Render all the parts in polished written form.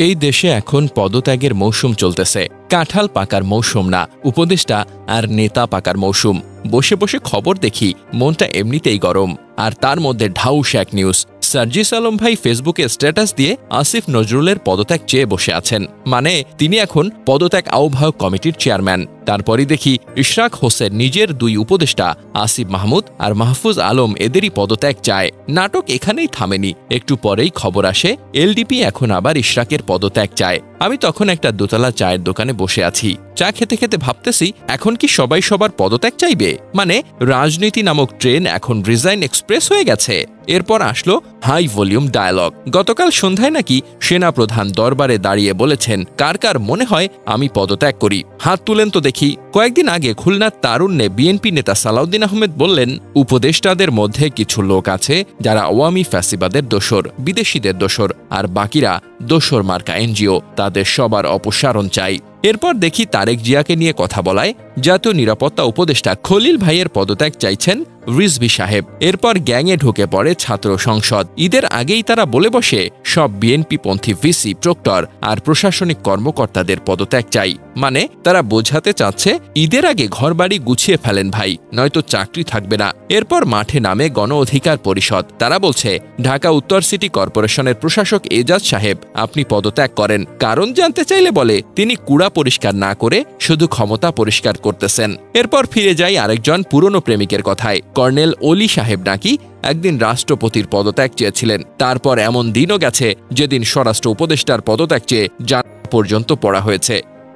এই দেশে এখন পদত্যাগের মৌসুম চলতেছে। কাঁঠাল পাকার মৌসুম না, উপদেষ্টা আর নেতা পাকার মৌসুম। বসে বসে খবর দেখি মনটা এমনিতেই গরম। আর তার মধ্যে ঢাউস এক নিউজ, সার্জিস আলম ভাই ফেসবুকে স্ট্যাটাস দিয়ে আসিফ নজরুলের পদত্যাগ চেয়ে বসে আছেন। মানে তিনি এখন পদত্যাগ আহ্বায়ক কমিটির চেয়ারম্যান। তারপরই দেখি ইশরাক হোসেন নিজের 2 উপদেষ্টা আসিফ মাহমুদ আর মাহফুজ আলম এদেরই পদত্যাগ চায়। নাটক এখানেই থামেনি, একটু পরেই খবর আসে এলডিপি এখন আবার ইশরাকের পদত্যাগ চায়। আমি তখন একটা দোতলা চায়ের দোকানে বসে আছি, চা খেতে খেতে ভাবতেছি এখন কি সবাই সবার পদত্যাগ চাইবে? মানে রাজনীতি নামক ট্রেন এখন রিজাইন এক্সপ্রেস হয়ে গেছে। এরপর আসলো হাই ভলিউম ডায়ালগ। গতকাল সন্ধ্যায় নাকি সেনাপ্রধান দরবারে দাঁড়িয়ে বলেছেন, কার কার মনে হয় আমি পদত্যাগ করি, হাত তুলেন তো দেখি। কয়েকদিন আগে খুলনার তারুণ্যে বিএনপি নেতা সালাউদ্দিন আহমেদ বললেন, উপদেষ্টাদের মধ্যে কিছু লোক আছে যারা আওয়ামী ফ্যাসিবাদের দোসর, বিদেশিদের দোসর, আর বাকিরা দোসর মার্কা এনজিও, তাদের সবার অপসারণ চাই। এরপর দেখি তারেক জিয়াকে নিয়ে কথা বলায় জাতীয় নিরাপত্তা উপদেষ্টা খলিল ভাইয়ের পদত্যাগ চাইছেন রিজভী সাহেব। এরপর গ্যাংয়ে ঢুকে পড়ে ছাত্র সংসদ। ঈদের আগেই তারা বলে বসে সব বিএনপিপন্থী ভিসি, প্রক্টর আর প্রশাসনিক কর্মকর্তাদের পদত্যাগ চাই। মানে তারা বোঝাতে চাচ্ছে ঈদের আগে ঘরবাড়ি গুছিয়ে ফেলেন ভাই, নয়তো চাকরি থাকবে না। এরপর মাঠে নামে গণ অধিকার পরিষদ। তারা বলছে ঢাকা উত্তর সিটি কর্পোরেশনের প্রশাসক এজাজ সাহেব আপনি পদত্যাগ করেন। কারণ জানতে চাইলে বলে তিনি কুড়া পরিষ্কার না করে শুধু ক্ষমতা পরিষ্কার করতেছেন। এরপর ফিরে যাই আরেকজন পুরনো প্রেমিকের কথায়। কর্নেল অলি সাহেব নাকি একদিন রাষ্ট্রপতির পদত্যাগ চেয়েছিলেন। তারপর এমন দিনও গেছে যেদিন স্বরাষ্ট্র উপদেষ্টার পদত্যাগ চেয়ে জানা পর্যন্ত পড়া হয়েছে।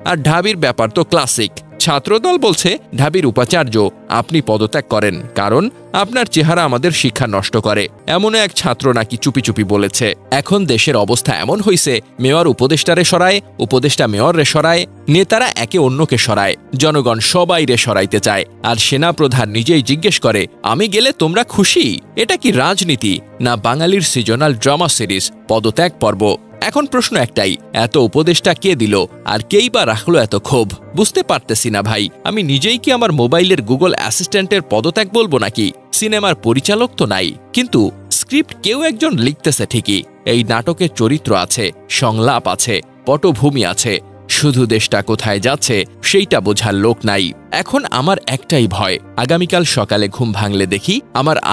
আর ঢাবির ব্যাপার তো ক্লাসিক। ছাত্রদল বলছে ঢাবির উপাচার্য আপনি পদত্যাগ করেন, কারণ আপনার চেহারা আমাদের শিক্ষা নষ্ট করে। এমন এক ছাত্র নাকি চুপি চুপি বলেছে। এখন দেশের অবস্থা এমন হইছে, মেয়র উপদেষ্টারে সরায়, উপদেষ্টা মেয়ররে সরায়, নেতারা একে অন্যকে সরায়, জনগণ সবাই রে সরাইতে চায়। আর সেনাপ্রধান নিজেই জিজ্ঞেস করে আমি গেলে তোমরা খুশি? এটা কি রাজনীতি না বাঙালির সিজনাল ড্রামা সিরিজ পদত্যাগ পর্ব? এখন প্রশ্ন একটাই, এত উপদেষ্টা কে দিল আর কেই বা রাখলো এত ক্ষোভ? বুঝতে পারতেছি না ভাই। আমি নিজেই কি আমার মোবাইলের গুগল অ্যাসিস্ট্যান্টের পদত্যাগ বলবো নাকি? সিনেমার পরিচালক তো নাই, কিন্তু স্ক্রিপ্ট কেউ একজন লিখতেছে ঠিকই। এই নাটকের চরিত্র আছে, সংলাপ আছে, পটভূমি আছে, শুধু দেশটা কোথায় যাচ্ছে সেইটা বোঝার লোক নাই। এখন আমার একটাই ভয়, আগামীকাল সকালে ঘুম ভাঙলে দেখি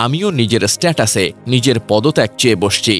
আমিও নিজের স্ট্যাটাসে নিজের পদত্যাগ চেয়ে বসছি।